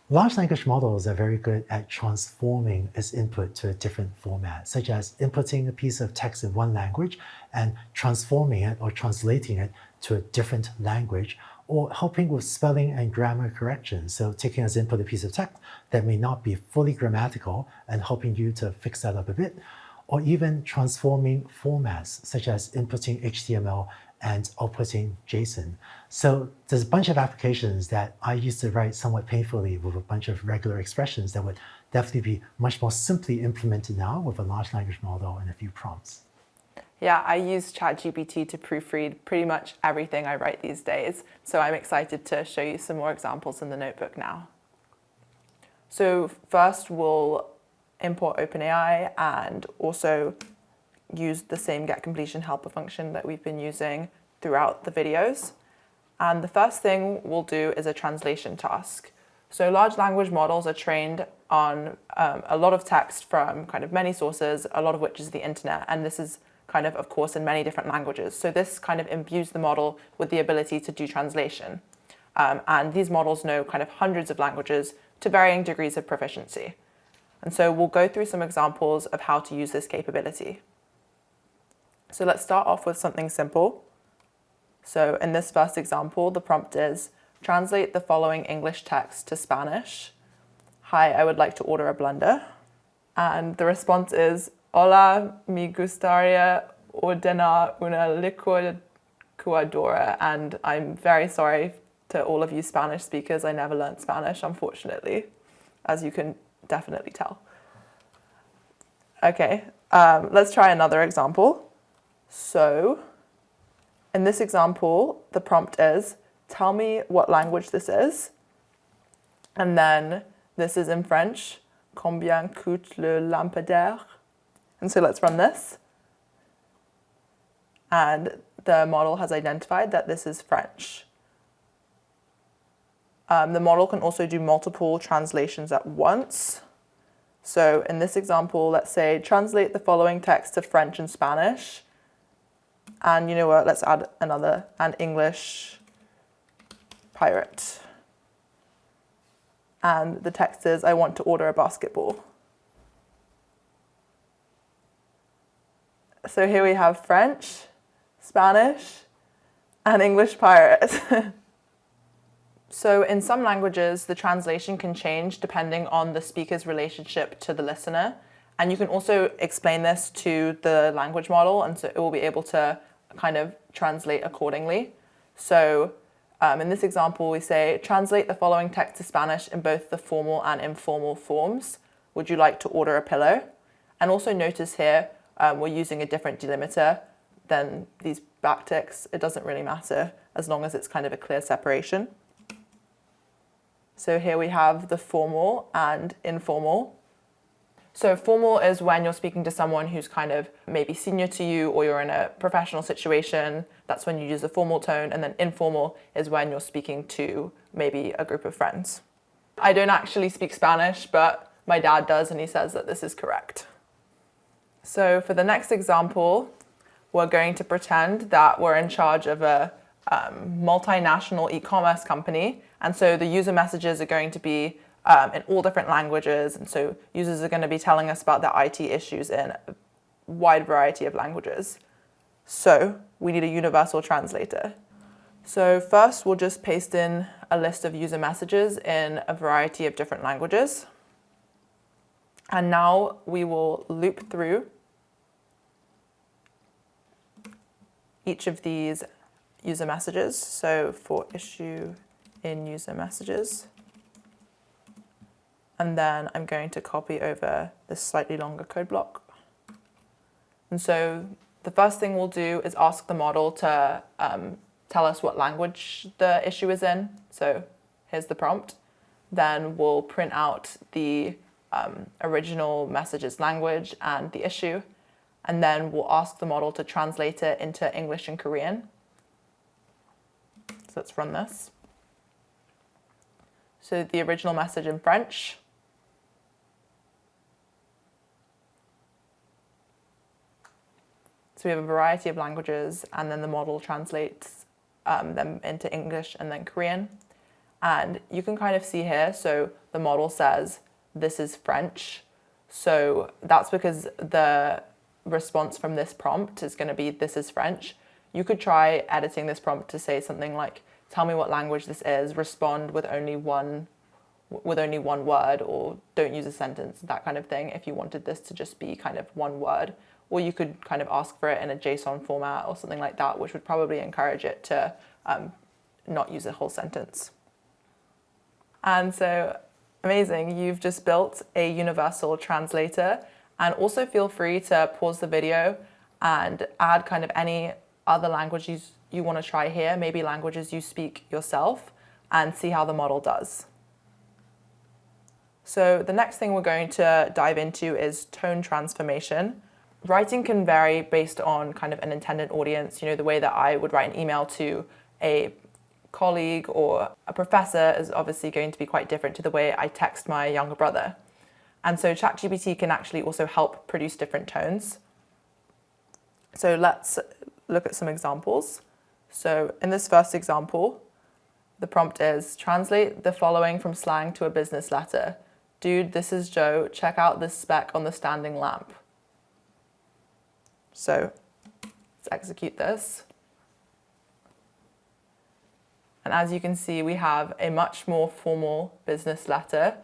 Large language models are very good at transforming its input to a different format, such as inputting a piece of text in one language and transforming it or translating it to a different language, or helping with spelling and grammar correction. So taking as input a piece of text that may not be fully grammatical and helping you to fix that up a bit, or even transforming formats, such as inputting HTML and outputting JSON. So there's a bunch of applications that I used to write somewhat painfully with a bunch of regular expressions that would definitely be much more simply implemented now with a large language model and a few prompts. Yeah, I use ChatGPT to proofread pretty much everything I write these days, so I'm excited to show you some more examples in the notebook now. So first we'll import OpenAI and also use the same getCompletion helper function that we've been using throughout the videos. And the first thing we'll do is a translation task. So large language models are trained on a lot of text from kind of many sources, a lot of which is the internet, and this is kind of course, in many different languages. So this kind of imbues the model with the ability to do translation. And these models know kind of hundreds of languages to varying degrees of proficiency. And so we'll go through some examples of how to use this capability. So let's start off with something simple. So in this first example, the prompt is, translate the following English text to Spanish. Hi, I would like to order a blender. And the response is, hola, me gustaría ordenar una licuadora. And I'm very sorry to all of you Spanish speakers. I never learned Spanish, unfortunately, as you can definitely tell. Okay, let's try another example. So in this example, the prompt is, tell me what language this is. And then this is in French, combien coûte le lampadaire? And so let's run this. And the model has identified that this is French. The model can also do multiple translations at once. So in this example, let's say, translate the following text to French and Spanish. And you know what, let's add an English pirate. And the text is, I want to order a basketball. So here we have French, Spanish, and English pirate. So in some languages, the translation can change depending on the speaker's relationship to the listener. And you can also explain this to the language model, and so it will be able to kind of translate accordingly. So in this example, we say, translate the following text to Spanish in both the formal and informal forms. Would you like to order a pillow? And also notice here, we're using a different delimiter than these backticks. It doesn't really matter as long as it's kind of a clear separation. So here we have the formal and informal. So formal is when you're speaking to someone who's kind of maybe senior to you, or you're in a professional situation. That's when you use the formal tone. And then informal is when you're speaking to maybe a group of friends. I don't actually speak Spanish, but my dad does, and he says that this is correct. So for the next example, we're going to pretend that we're in charge of a multinational e-commerce company. And so the user messages are going to be in all different languages. And so users are going to be telling us about their IT issues in a wide variety of languages. So we need a universal translator. So first, we'll just paste in a list of user messages in a variety of different languages. And now we will loop through each of these user messages. So for issue in user messages. And then I'm going to copy over this slightly longer code block. And so the first thing we'll do is ask the model to tell us what language the issue is in. So here's the prompt. Then we'll print out the original message's language and the issue. And then we'll ask the model to translate it into English and Korean. So let's run this. So the original message in French. So we have a variety of languages, and then the model translates them into English and then Korean. And you can kind of see here, so the model says, this is French. So that's because the response from this prompt is going to be, this is French. You could try editing this prompt to say something like, tell me what language this is, respond with only one word, or don't use a sentence, that kind of thing, if you wanted this to just be kind of one word. Or you could kind of ask for it in a JSON format or something like that, which would probably encourage it to not use a whole sentence. And so, amazing, you've just built a universal translator. And also feel free to pause the video and add kind of any other languages you want to try here, maybe languages you speak yourself, and see how the model does. So the next thing we're going to dive into is tone transformation. Writing can vary based on kind of an intended audience. You know, the way that I would write an email to a colleague or a professor is obviously going to be quite different to the way I text my younger brother. And so ChatGPT can actually also help produce different tones. So let's look at some examples. So in this first example, the prompt is, translate the following from slang to a business letter. Dude, this is Joe. Check out this spec on the standing lamp. So let's execute this. And as you can see, we have a much more formal business letter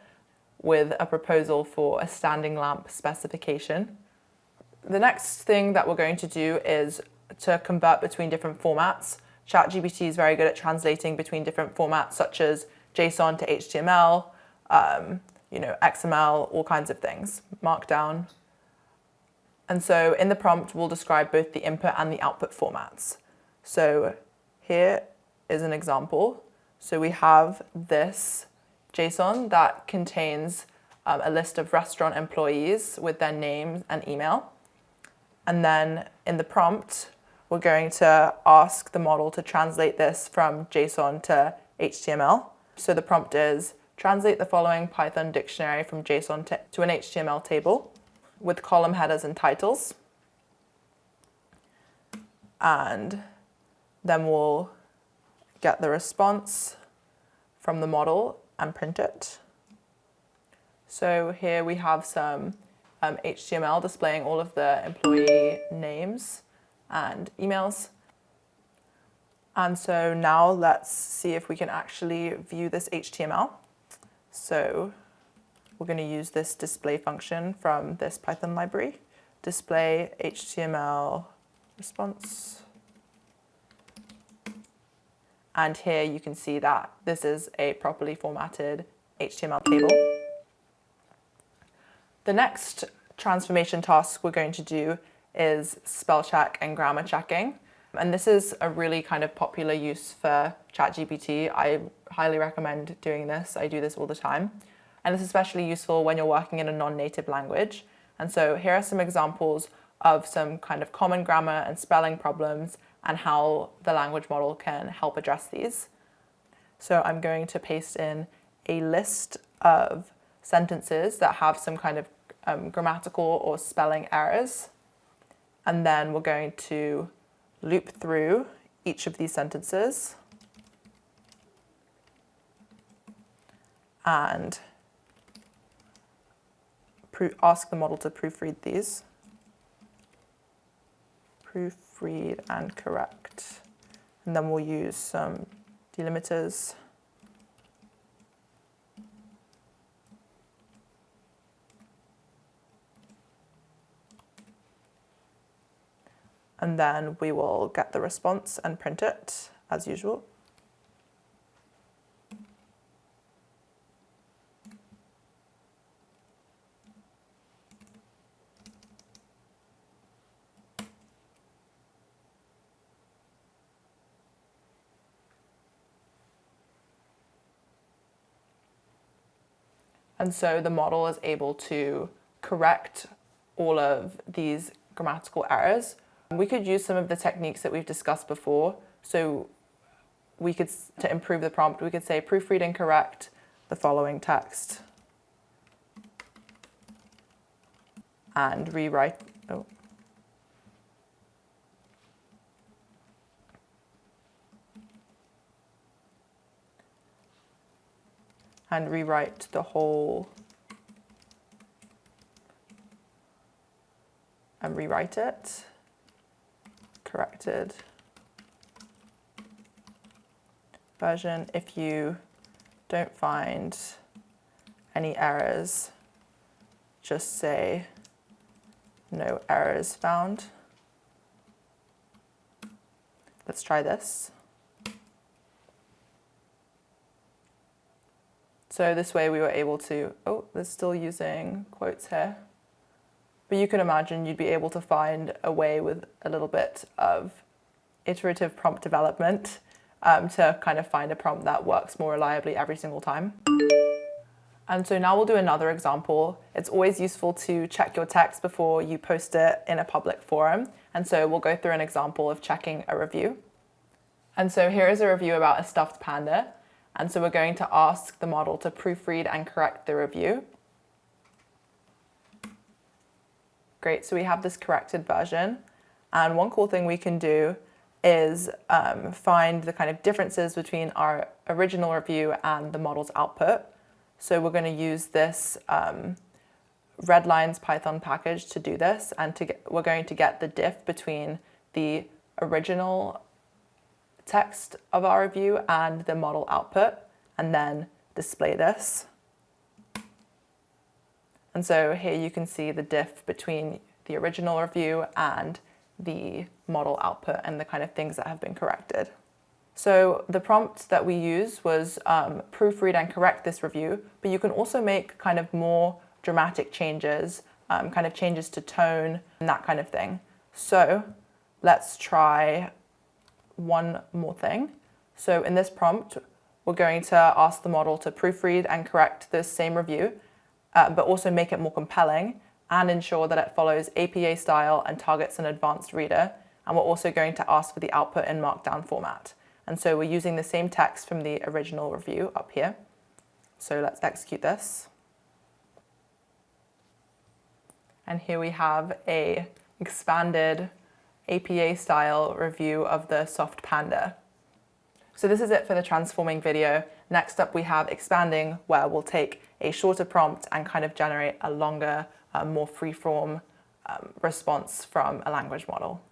with a proposal for a standing lamp specification. The next thing that we're going to do is to convert between different formats. ChatGPT is very good at translating between different formats, such as JSON to HTML, XML, all kinds of things, Markdown. And so in the prompt, we'll describe both the input and the output formats. So here is an example. So we have this JSON that contains a list of restaurant employees with their names and email. And then in the prompt, we're going to ask the model to translate this from JSON to HTML. So the prompt is, translate the following Python dictionary from JSON to an HTML table with column headers and titles. And then we'll get the response from the model and print it. So here we have some HTML displaying all of the employee names and emails. And so now let's see if we can actually view this HTML. So we're going to use this display function from this Python library, display HTML response. And here you can see that this is a properly formatted HTML table. The next transformation task we're going to do is spell check and grammar checking. And this is a really kind of popular use for ChatGPT. I highly recommend doing this. I do this all the time. And it's especially useful when you're working in a non-native language. And so here are some examples of some kind of common grammar and spelling problems and how the language model can help address these. So I'm going to paste in a list of sentences that have some kind of grammatical or spelling errors. And then we're going to loop through each of these sentences and ask the model to proofread these. Proofread and correct. And then we'll use some delimiters. And then we will get the response and print it as usual. And so the model is able to correct all of these grammatical errors. We could use some of the techniques that we've discussed before. So we could, to improve the prompt, we could say proofread and correct the following text and rewrite. and rewrite the whole and rewrite it. Corrected version. If you don't find any errors, just say no errors found. Let's try this. So this way we were able to, oh, they're still using quotes here. But you can imagine you'd be able to find a way with a little bit of iterative prompt development to kind of find a prompt that works more reliably every single time. And so now we'll do another example. It's always useful to check your text before you post it in a public forum. And so we'll go through an example of checking a review. And so here is a review about a stuffed panda. And so we're going to ask the model to proofread and correct the review. Great, so we have this corrected version. And one cool thing we can do is find the kind of differences between our original review and the model's output. So we're going to use this redlines Python package to do this, and we're going to get the diff between the original text of our review and the model output, and then display this. And so here you can see the diff between the original review and the model output and the kind of things that have been corrected. So the prompt that we used was proofread and correct this review, but you can also make kind of more dramatic changes, kind of changes to tone and that kind of thing. So let's try one more thing. So in this prompt, we're going to ask the model to proofread and correct this same review, but also make it more compelling and ensure that it follows APA style and targets an advanced reader. And we're also going to ask for the output in Markdown format. And so we're using the same text from the original review up here. So let's execute this. And here we have a expanded APA style review of the soft panda. So this is it for the transforming video. Next up we have expanding, where we'll take a shorter prompt and kind of generate a longer, more free-form response from a language model.